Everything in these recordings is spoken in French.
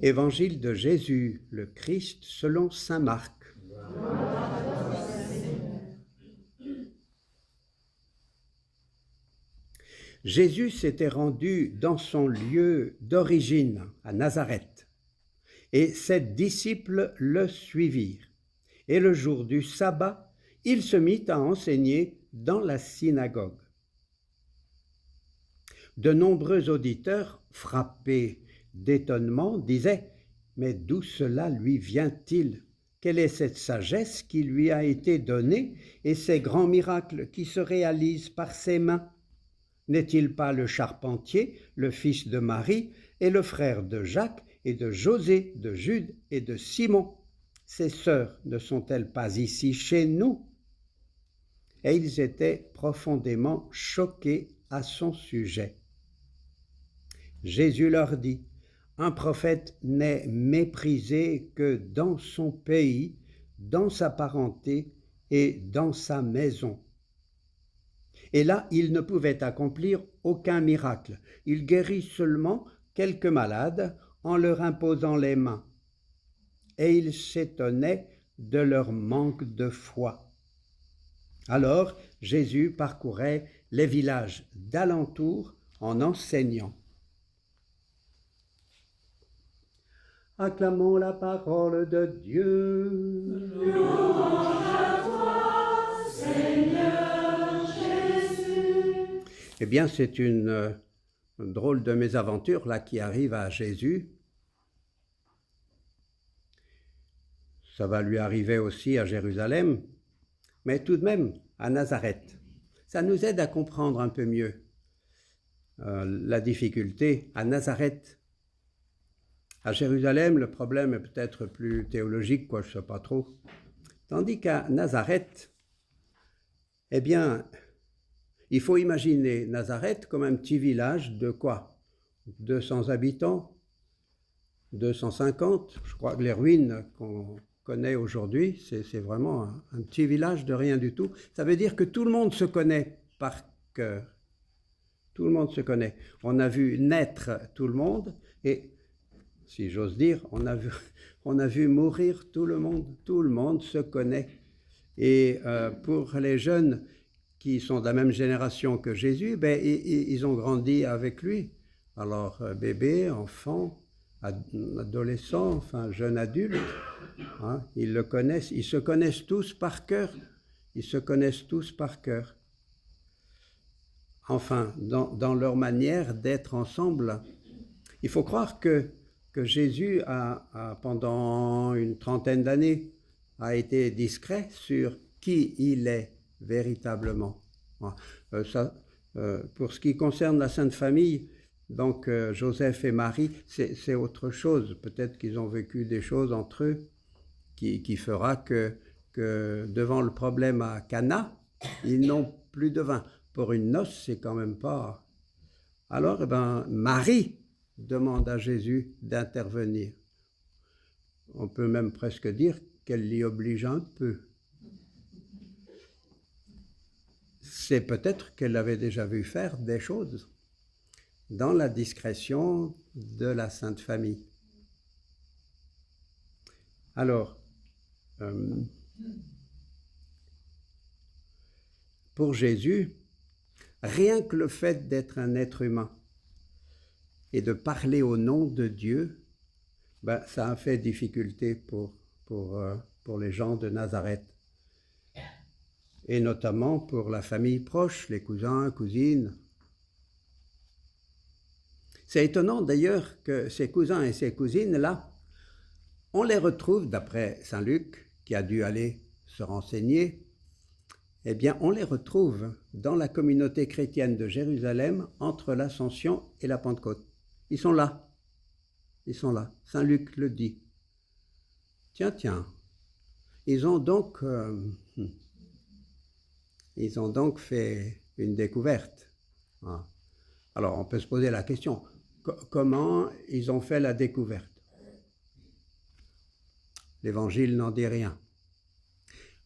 Évangile de Jésus, le Christ, selon saint Marc. Jésus s'était rendu dans son lieu d'origine, à Nazareth, et ses disciples le suivirent. Et le jour du sabbat, il se mit à enseigner dans la synagogue. De nombreux auditeurs, frappés d'étonnement, disaient « Mais d'où cela lui vient-il ? Quelle est cette sagesse qui lui a été donnée et ces grands miracles qui se réalisent par ses mains ? N'est-il pas le charpentier, le fils de Marie et le frère de Jacques et de José, de Jude et de Simon ? Ses sœurs ne sont-elles pas ici chez nous ? » Et ils étaient profondément choqués à son sujet. Jésus leur dit, « Un prophète n'est méprisé que dans son pays, dans sa parenté et dans sa maison. » Et là, il ne pouvait accomplir aucun miracle. Il guérit seulement quelques malades en leur imposant les mains. Et il s'étonnait de leur manque de foi. Alors, Jésus parcourait les villages d'alentour en enseignant. Acclamons la parole de Dieu. Louange à toi, Seigneur Jésus. Eh bien, c'est une drôle de mésaventure là qui arrive à Jésus. Ça va lui arriver aussi à Jérusalem, mais tout de même à Nazareth. Ça nous aide à comprendre un peu mieux la difficulté à Nazareth. À Jérusalem, le problème est peut-être plus théologique, je ne sais pas trop. Tandis qu'à Nazareth, eh bien, il faut imaginer Nazareth comme un petit village de quoi ? 200 habitants, 250. Je crois que les ruines qu'on connaît aujourd'hui, c'est vraiment un petit village de rien du tout. Ça veut dire que tout le monde se connaît par cœur. Tout le monde se connaît. On a vu naître tout le monde et, si j'ose dire, on a vu mourir tout le monde. Tout le monde se connaît. Et pour les jeunes qui sont de la même génération que Jésus, ils ont grandi avec lui. Alors, bébé, enfant, adolescent, enfin, jeune adulte, hein, ils le connaissent, ils se connaissent tous par cœur. Ils se connaissent tous par cœur. Enfin, dans leur manière d'être ensemble. Il faut croire que Jésus pendant une trentaine d'années, a été discret sur qui il est véritablement. Pour ce qui concerne la Sainte Famille, donc Joseph et Marie, c'est autre chose. Peut-être qu'ils ont vécu des choses entre eux qui fera que devant le problème à Cana, ils n'ont plus de vin. Pour une noce, c'est quand même pas... Alors, Marie demande à Jésus d'intervenir. On peut même presque dire qu'elle l'y oblige un peu. C'est peut-être qu'elle avait déjà vu faire des choses dans la discrétion de la Sainte Famille. Alors, pour Jésus, rien que le fait d'être un être humain et de parler au nom de Dieu, ça a fait difficulté pour les gens de Nazareth. Et notamment pour la famille proche, les cousins, cousines. C'est étonnant d'ailleurs que ces cousins et ces cousines-là, on les retrouve, d'après saint Luc, qui a dû aller se renseigner, eh bien on les retrouve dans la communauté chrétienne de Jérusalem entre l'Ascension et la Pentecôte. Ils sont là. Ils sont là. Saint Luc le dit. Tiens. Ils ont donc fait une découverte. Alors, on peut se poser la question, comment ils ont fait la découverte ? L'Évangile n'en dit rien.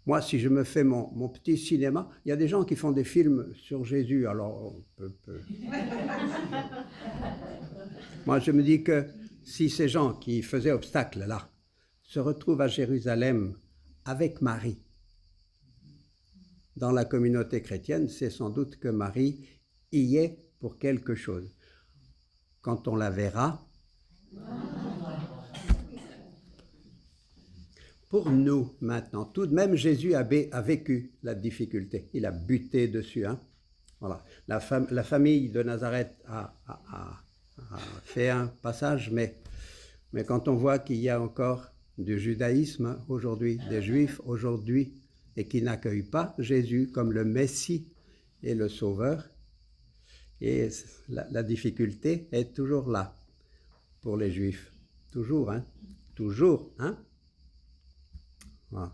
Moi, si je me fais mon petit cinéma, il y a des gens qui font des films sur Jésus, alors on peut... Moi, je me dis que si ces gens qui faisaient obstacle là se retrouvent à Jérusalem avec Marie, dans la communauté chrétienne, c'est sans doute que Marie y est pour quelque chose. Quand on la verra, pour nous maintenant, tout de même Jésus a vécu la difficulté, il a buté dessus. Hein. Voilà. La famille de Nazareth a fait un passage, mais quand on voit qu'il y a encore du judaïsme aujourd'hui, des juifs aujourd'hui, et qui n'accueillent pas Jésus comme le Messie et le Sauveur, et la difficulté est toujours là pour les juifs. Toujours, hein. Toujours, hein. Voilà.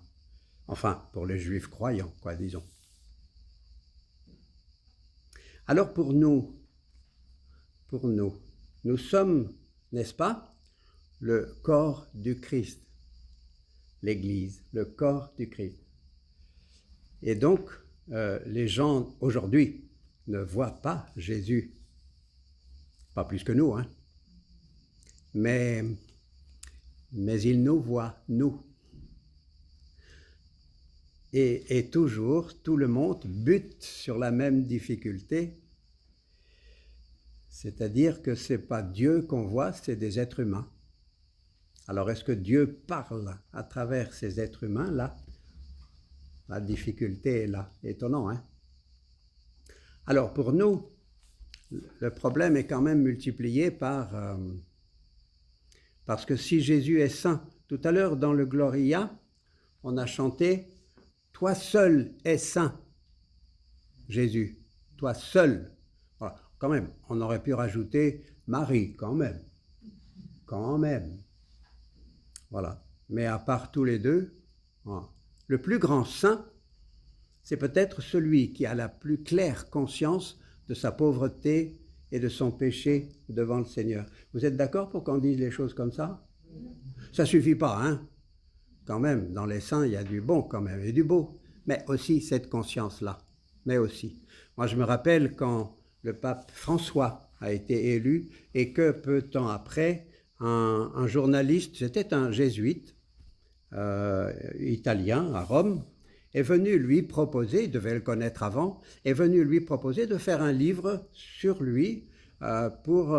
Enfin, pour les juifs croyants, quoi, disons. Alors pour nous, nous sommes, n'est-ce pas, le corps du Christ, l'Église, le corps du Christ. Et donc, les gens aujourd'hui ne voient pas Jésus, pas plus que nous, hein, mais ils nous voient, nous. Et toujours, tout le monde bute sur la même difficulté, c'est-à-dire que ce n'est pas Dieu qu'on voit, c'est des êtres humains. Alors, est-ce que Dieu parle à travers ces êtres humains-là? La difficulté est là. Étonnant, hein? Alors, pour nous, le problème est quand même multiplié parce que si Jésus est saint, tout à l'heure dans le Gloria, on a chanté « Toi seul es saint, Jésus, toi seul ». Voilà. Quand même, on aurait pu rajouter « Marie », quand même. Voilà. Mais à part tous les deux, voilà. Le plus grand saint, c'est peut-être celui qui a la plus claire conscience de sa pauvreté et de son péché devant le Seigneur. Vous êtes d'accord pour qu'on dise les choses comme ça? Ça ne suffit pas, hein? Quand même, dans les saints, il y a du bon quand même, et du beau. Mais aussi cette conscience-là. Mais aussi. Moi, je me rappelle quand le pape François a été élu et que peu de temps après, un journaliste, c'était un jésuite italien à Rome, est venu lui proposer, il devait le connaître avant, est venu lui proposer de faire un livre sur lui pour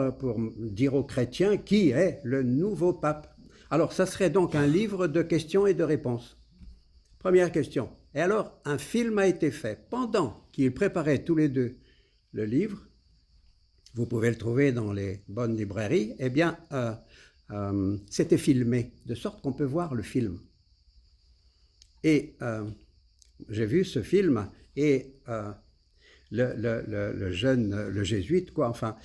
dire aux chrétiens qui est le nouveau pape. Alors, ça serait donc un livre de questions et de réponses. Première question. Et alors, un film a été fait pendant qu'ils préparaient tous les deux le livre. Vous pouvez le trouver dans les bonnes librairies. Eh bien, c'était filmé, de sorte qu'on peut voir le film. Et j'ai vu ce film et le jeune, le jésuite, quoi, enfin,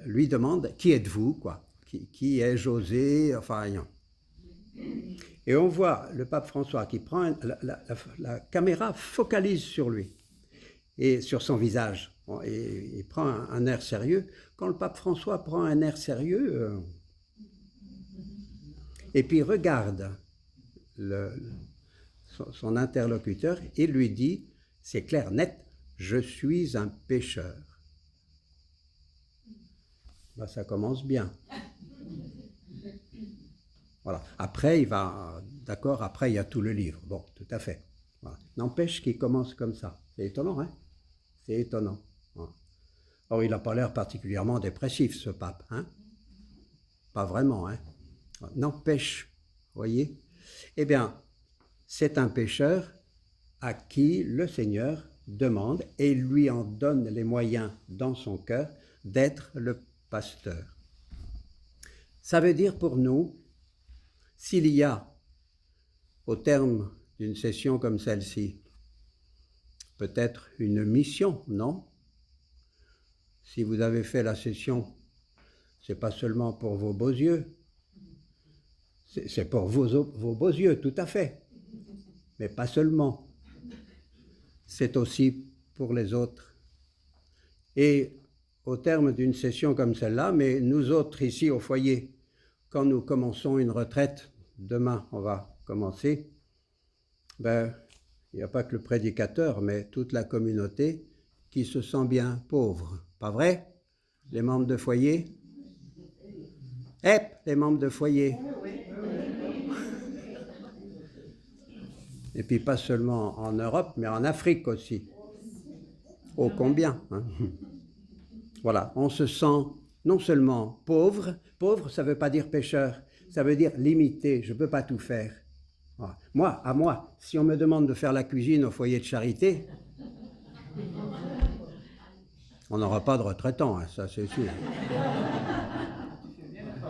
lui demande « Qui êtes-vous » quoi, qui est José, enfin, et on voit le pape François qui prend, la caméra focalise sur lui et sur son visage. Et il prend un air sérieux. Quand le pape François prend un air sérieux, et puis regarde son interlocuteur, il lui dit, c'est clair, net, je suis un pécheur. Ben, ça commence bien. Voilà. Après, il va, d'accord, après il y a tout le livre. Bon, tout à fait. Voilà. N'empêche qu'il commence comme ça. C'est étonnant, hein? C'est étonnant. Voilà. Or, il n'a pas l'air particulièrement dépressif, ce pape, hein? Pas vraiment, hein? N'empêche, voyez? Eh bien, c'est un pécheur à qui le Seigneur demande et lui en donne les moyens dans son cœur d'être le pasteur. Ça veut dire pour nous, s'il y a, au terme d'une session comme celle-ci, peut-être une mission, non? Si vous avez fait la session, c'est pas seulement pour vos beaux yeux, c'est pour vos beaux yeux, tout à fait, mais pas seulement. C'est aussi pour les autres. Et au terme d'une session comme celle-là, mais nous autres ici au foyer, quand nous commençons une retraite, demain on va commencer, ben, il n'y a pas que le prédicateur, mais toute la communauté qui se sent bien pauvre. Pas vrai? Les membres de foyer? les membres de foyer. Et puis pas seulement en Europe, mais en Afrique aussi. Ô combien, hein. Voilà, on se sent non seulement pauvre, pauvre ça ne veut pas dire pécheur, ça veut dire limité, je ne peux pas tout faire. Voilà. Moi, si on me demande de faire la cuisine au foyer de charité, on n'aura pas de retraitant, hein, ça c'est sûr.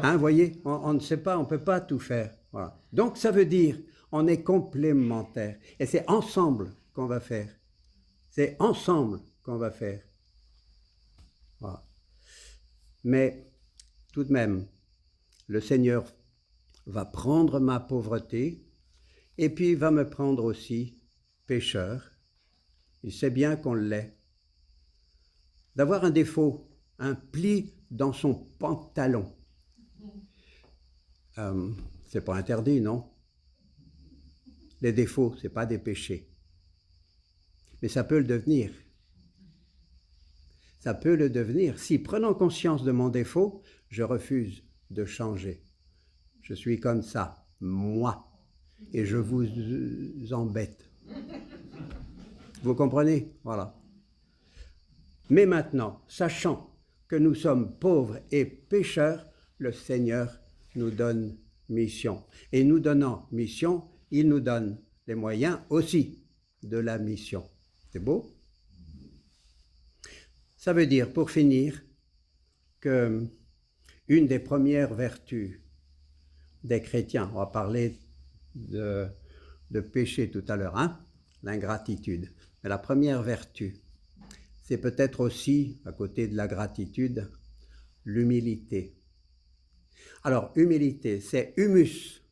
Hein, voyez, on ne sait pas, on ne peut pas tout faire. Voilà. Donc ça veut dire, on est complémentaires. Et c'est ensemble qu'on va faire. C'est ensemble qu'on va faire. Voilà. Mais tout de même, le Seigneur va prendre ma pauvreté et puis va me prendre aussi pécheur. Il sait bien qu'on l'est. D'avoir un défaut, un pli dans son pantalon. C'est pas interdit, non? Les défauts, c'est pas des péchés. Mais ça peut le devenir. Ça peut le devenir. Si, prenant conscience de mon défaut, je refuse de changer. Je suis comme ça, moi, et je vous embête. Vous comprenez? Voilà. Mais maintenant, sachant que nous sommes pauvres et pécheurs, le Seigneur nous donne mission. Et nous donnant mission, il nous donne les moyens aussi de la mission. C'est beau? Ça veut dire, pour finir, que une des premières vertus des chrétiens, on va parler de péché tout à l'heure, hein, l'ingratitude. Mais la première vertu, c'est peut-être aussi, à côté de la gratitude, l'humilité. Alors, humilité, c'est humus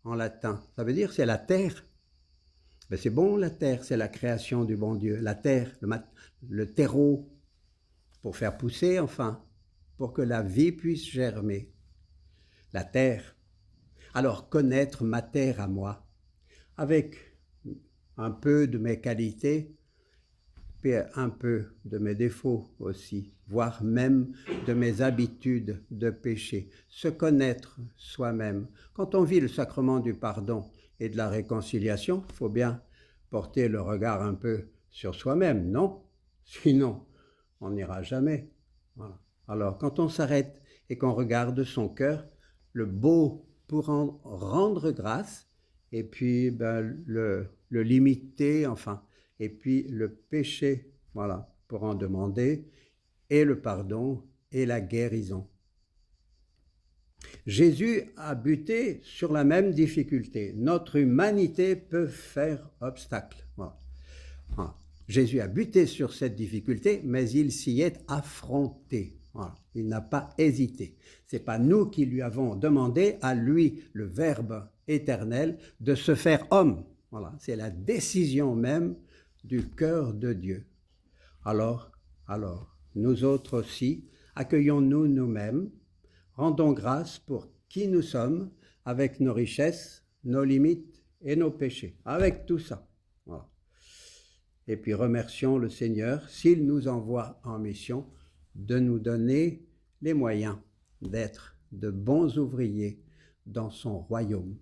en latin. Ça veut dire c'est la terre. Mais c'est bon, la terre, c'est la création du bon Dieu. La terre, le terreau, pour faire pousser, enfin, pour que la vie puisse germer. La terre. Alors, connaître ma terre à moi, avec un peu de mes qualités, puis un peu de mes défauts aussi, voire même de mes habitudes de péché. Se connaître soi-même. Quand on vit le sacrement du pardon et de la réconciliation, il faut bien porter le regard un peu sur soi-même, non? Sinon, on n'ira jamais. Voilà. Alors, quand on s'arrête et qu'on regarde son cœur, le beau pour en rendre grâce, et puis le limiter, enfin, et puis le péché, voilà, pour en demander, et le pardon et la guérison. Jésus a buté sur la même difficulté. Notre humanité peut faire obstacle. Voilà. Voilà. Jésus a buté sur cette difficulté, mais il s'y est affronté. Voilà. Il n'a pas hésité. Ce n'est pas nous qui lui avons demandé à lui, le Verbe éternel, de se faire homme. Voilà. C'est la décision même du cœur de Dieu. Alors, nous autres aussi, accueillons-nous nous-mêmes, rendons grâce pour qui nous sommes, avec nos richesses, nos limites et nos péchés, avec tout ça. Voilà. Et puis remercions le Seigneur, s'il nous envoie en mission, de nous donner les moyens d'être de bons ouvriers dans son royaume.